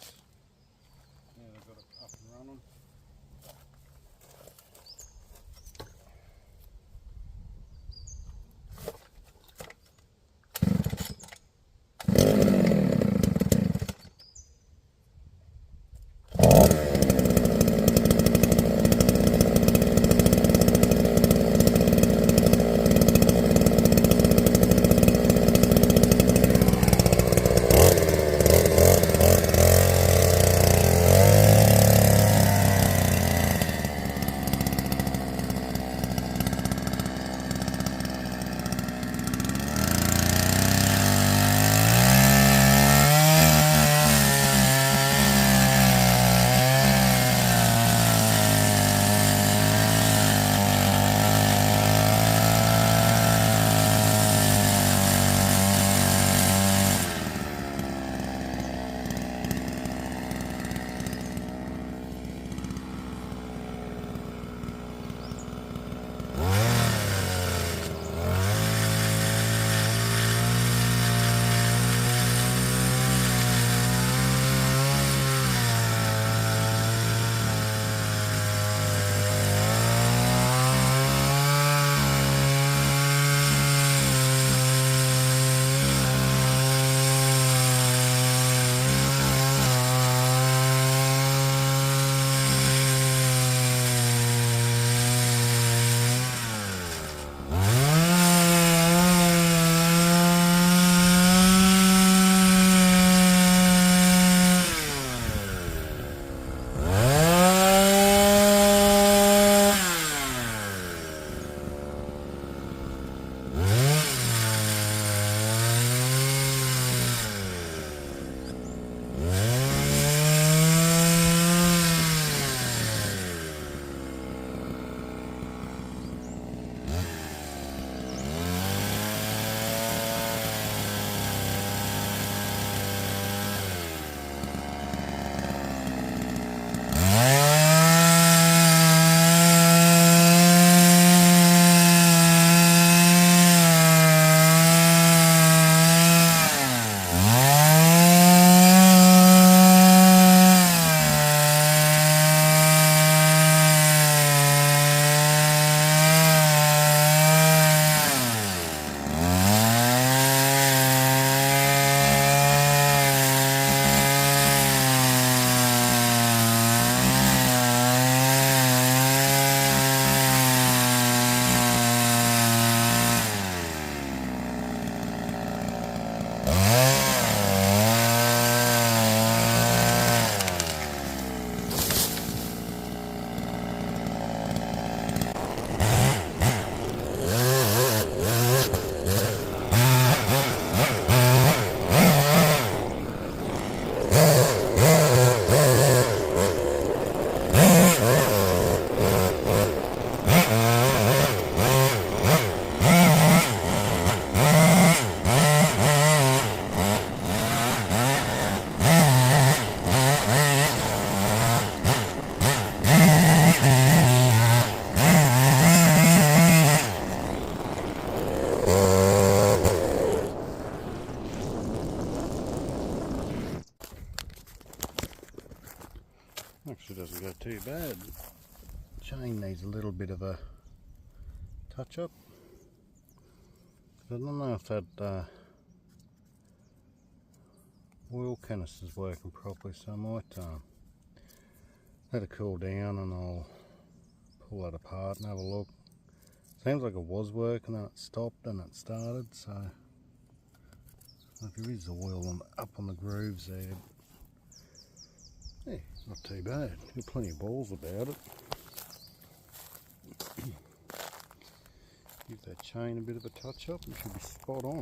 this. Now they've got it up and running. Actually doesn't go too bad. Chain needs a little bit of a touch up. I don't know if that oil canister is working properly, so I might let it cool down and I'll pull that apart and have a look. Seems like it was working, then it stopped and it started, so there is oil up on the grooves there. Yeah, not too bad. Got plenty of balls about it. Give that chain a bit of a touch up and it should be spot on.